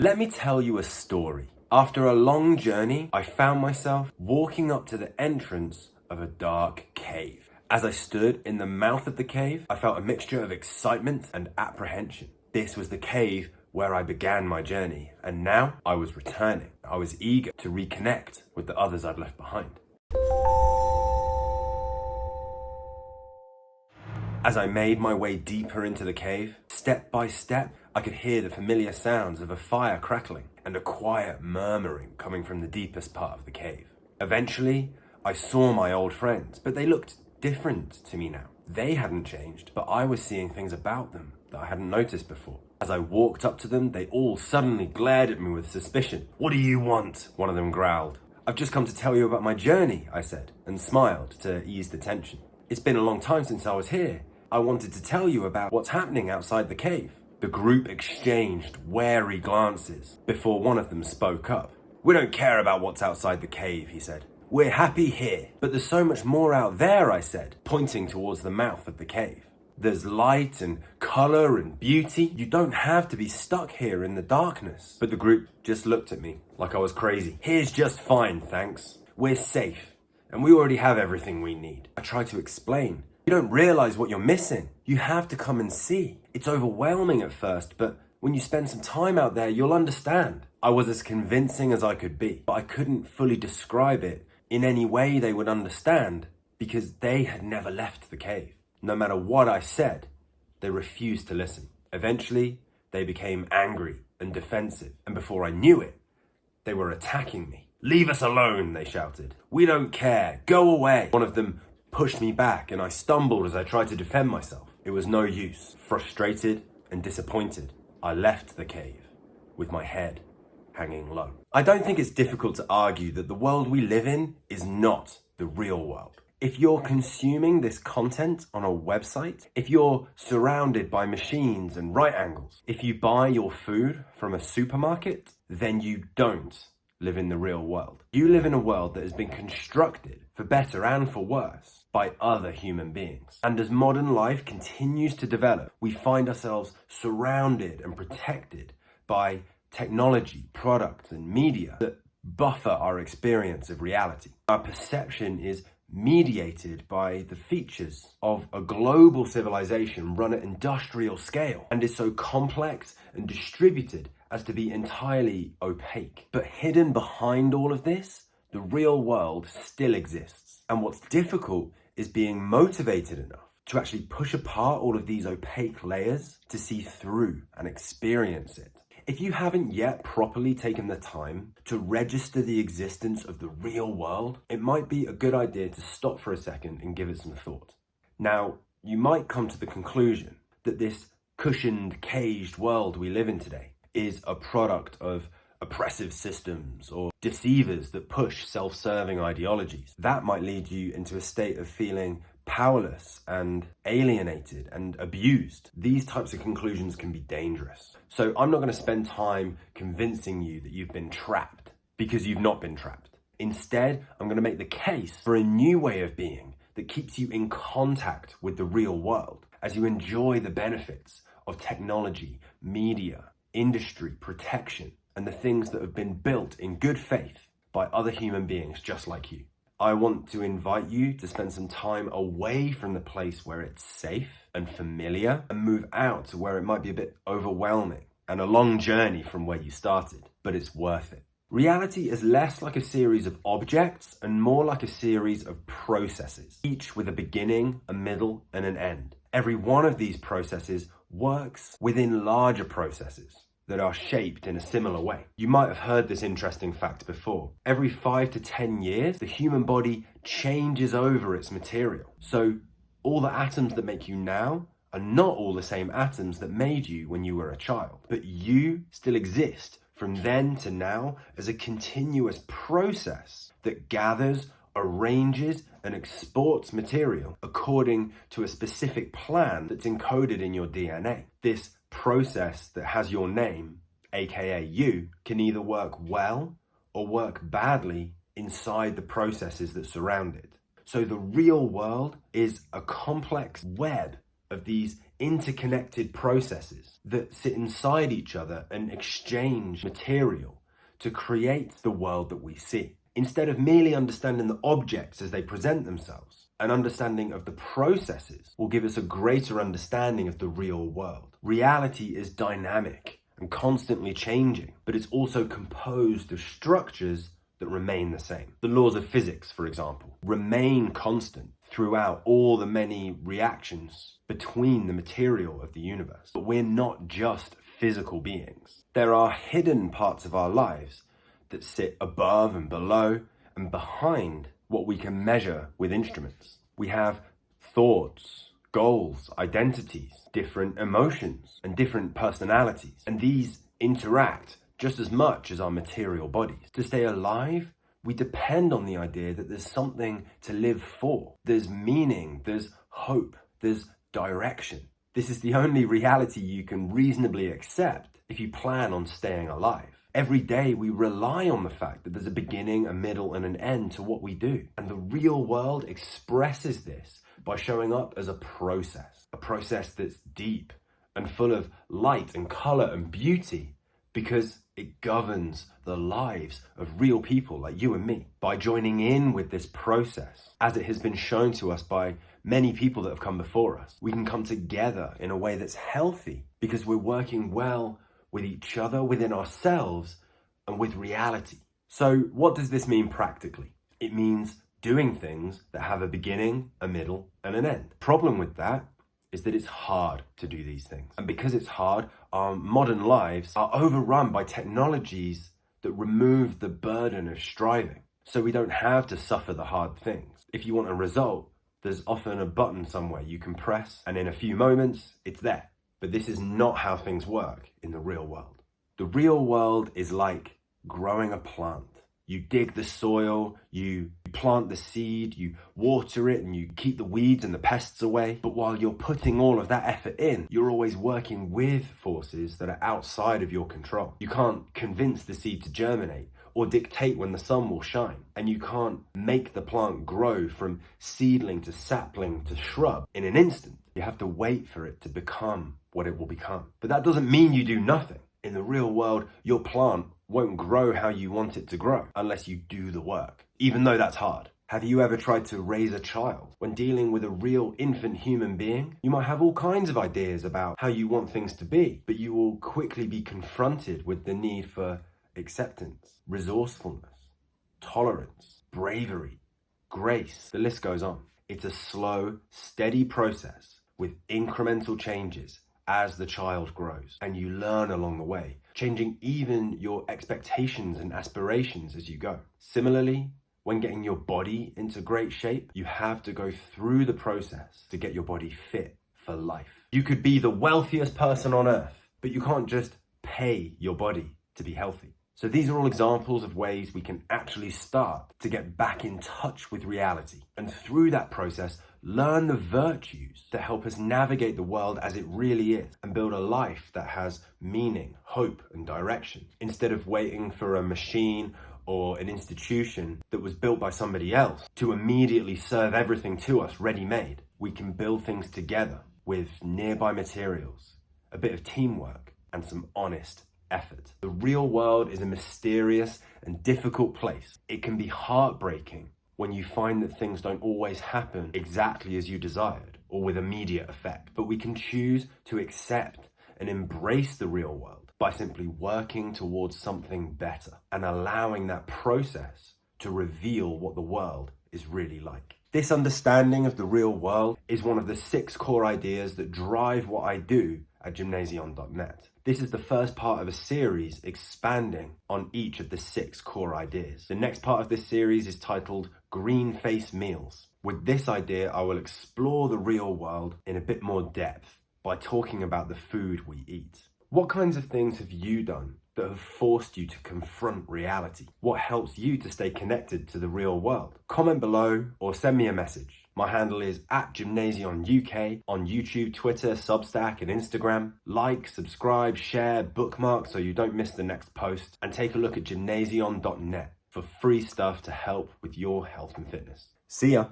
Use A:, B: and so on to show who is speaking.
A: Let me tell you a story. After a long journey, I found myself walking up to the entrance of a dark cave. As I stood in the mouth of the cave, I felt a mixture of excitement and apprehension. This was the cave where I began my journey, and now I was returning. I was eager to reconnect with the others I'd left behind. As I made my way deeper into the cave, step by step, I could hear the familiar sounds of a fire crackling and a quiet murmuring coming from the deepest part of the cave. Eventually, I saw my old friends, but they looked different to me now. They hadn't changed, but I was seeing things about them that I hadn't noticed before. As I walked up to them, they all suddenly glared at me with suspicion. "What do you want?" one of them growled. "I've just come to tell you about my journey," I said, and smiled to ease the tension. "It's been a long time since I was here. I wanted to tell you about what's happening outside the cave." The group exchanged wary glances before one of them spoke up. "We don't care about what's outside the cave," he said. "We're happy here." "But there's so much more out there," I said, pointing towards the mouth of the cave. "There's light and color and beauty. You don't have to be stuck here in the darkness." But the group just looked at me like I was crazy. "Here's just fine, thanks. We're safe, and we already have everything we need." I tried to explain. "You don't realize what you're missing. You have to come and see. It's overwhelming at first, but when you spend some time out there, you'll understand." I was as convincing as I could be, but I couldn't fully describe it in any way they would understand because they had never left the cave. No matter what I said, they refused to listen. Eventually, they became angry and defensive, and before I knew it, they were attacking me. "Leave us alone," they shouted. "We don't care. Go away." One of them pushed me back and I stumbled as I tried to defend myself. It was no use. Frustrated and disappointed, I left the cave with my head hanging low. I don't think it's difficult to argue that the world we live in is not the real world. If you're consuming this content on a website, if you're surrounded by machines and right angles, if you buy your food from a supermarket, then you don't live in the real world. You live in a world that has been constructed, for better and for worse, by other human beings. And as modern life continues to develop, we find ourselves surrounded and protected by technology, products, and media that buffer our experience of reality. Our perception is mediated by the features of a global civilization run at industrial scale and is so complex and distributed as to be entirely opaque. But hidden behind all of this, the real world still exists. And what's difficult is being motivated enough to actually push apart all of these opaque layers to see through and experience it. If you haven't yet properly taken the time to register the existence of the real world, it might be a good idea to stop for a second and give it some thought. Now, you might come to the conclusion that this cushioned, caged world we live in today is a product of oppressive systems or deceivers that push self-serving ideologies. That might lead you into a state of feeling powerless and alienated and abused. These types of conclusions can be dangerous. So I'm not going to spend time convincing you that you've been trapped, because you've not been trapped. Instead, I'm going to make the case for a new way of being that keeps you in contact with the real world as you enjoy the benefits of technology, media, industry, protection, and the things that have been built in good faith by other human beings just like you. I want to invite you to spend some time away from the place where it's safe and familiar and move out to where it might be a bit overwhelming and a long journey from where you started, but it's worth it. Reality is less like a series of objects and more like a series of processes, each with a beginning, a middle, and an end. Every one of these processes works within larger processes that are shaped in a similar way. You might have heard this interesting fact before. Every 5 to 10 years, the human body changes over its material. So all the atoms that make you now are not all the same atoms that made you when you were a child. But you still exist from then to now as a continuous process that gathers, arranges, and exports material according to a specific plan that's encoded in your DNA. This process that has your name, aka you, can either work well or work badly inside the processes that surround it. So the real world is a complex web of these interconnected processes that sit inside each other and exchange material to create the world that we see. Instead of merely understanding the objects as they present themselves, an understanding of the processes will give us a greater understanding of the real world. Reality is dynamic and constantly changing, but it's also composed of structures that remain the same. The laws of physics, for example, remain constant throughout all the many reactions between the material of the universe. But we're not just physical beings. There are hidden parts of our lives that sit above and below and behind what we can measure with instruments. We have thoughts, goals, identities, different emotions, and different personalities. And these interact just as much as our material bodies. To stay alive, we depend on the idea that there's something to live for. There's meaning, there's hope, there's direction. This is the only reality you can reasonably accept if you plan on staying alive. Every day we rely on the fact that there's a beginning, a middle, and an end to what we do. And the real world expresses this by showing up as a process that's deep and full of light and color and beauty, because it governs the lives of real people like you and me. By joining in with this process, as it has been shown to us by many people that have come before us, we can come together in a way that's healthy because we're working well with each other, within ourselves, and with reality. So what does this mean practically? It means doing things that have a beginning, a middle, and an end. Problem with that is that it's hard to do these things. And because it's hard, our modern lives are overrun by technologies that remove the burden of striving. So we don't have to suffer the hard things. If you want a result, there's often a button somewhere you can press, and in a few moments, it's there. But this is not how things work in the real world. The real world is like growing a plant. You dig the soil, you plant the seed, you water it, and you keep the weeds and the pests away. But while you're putting all of that effort in, you're always working with forces that are outside of your control. You can't convince the seed to germinate or dictate when the sun will shine. And you can't make the plant grow from seedling to sapling to shrub in an instant. You have to wait for it to become what it will become. But that doesn't mean you do nothing. In the real world, your plant won't grow how you want it to grow unless you do the work, even though that's hard. Have you ever tried to raise a child? When dealing with a real infant human being, you might have all kinds of ideas about how you want things to be, but you will quickly be confronted with the need for acceptance, resourcefulness, tolerance, bravery, grace. The list goes on. It's a slow, steady process with incremental changes as the child grows, and you learn along the way, changing even your expectations and aspirations as you go. Similarly, when getting your body into great shape, you have to go through the process to get your body fit for life. You could be the wealthiest person on earth, but you can't just pay your body to be healthy. So these are all examples of ways we can actually start to get back in touch with reality. And through that process, learn the virtues that help us navigate the world as it really is and build a life that has meaning, hope, and direction. Instead of waiting for a machine or an institution that was built by somebody else to immediately serve everything to us ready-made, we can build things together with nearby materials, a bit of teamwork, and some honest effort. The real world is a mysterious and difficult place. It can be heartbreaking when you find that things don't always happen exactly as you desired or with immediate effect. But we can choose to accept and embrace the real world by simply working towards something better and allowing that process to reveal what the world is really like. This understanding of the real world is one of the 6 core ideas that drive what I do at gymnasion.net. This is the first part of a series expanding on each of the 6 core ideas. The next part of this series is titled Green Face Meals. With this idea, I will explore the real world in a bit more depth by talking about the food we eat. What kinds of things have you done that have forced you to confront reality? What helps you to stay connected to the real world? Comment below or send me a message. My handle is @GymnasionUK on YouTube, Twitter, Substack, and Instagram. Like, subscribe, share, bookmark so you don't miss the next post, and take a look at gymnasion.net for free stuff to help with your health and fitness. See ya!